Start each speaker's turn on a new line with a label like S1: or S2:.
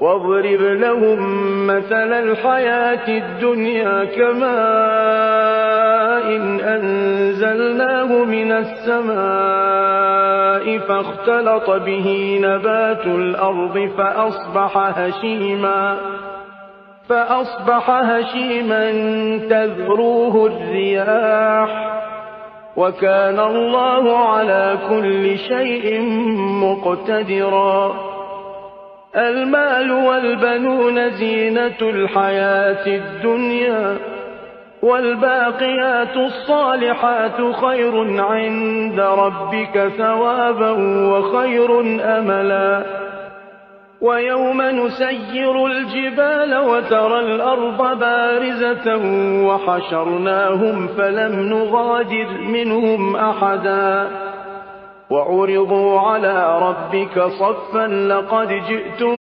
S1: واضرب لهم مثل الحياة الدنيا كماء أنزلناه من السماء فاختلط به نبات الأرض فأصبح هشيما تذروه الرياح وكان الله على كل شيء مقتدرا. المال والبنون زينة الحياة الدنيا والباقيات الصالحات خير عند ربك ثوابا وخير أملا. ويوم نسير الجبال وترى الأرض بارزة وحشرناهم فلم نغادر منهم أحدا وعرضوا على ربك صفا لقد جئتم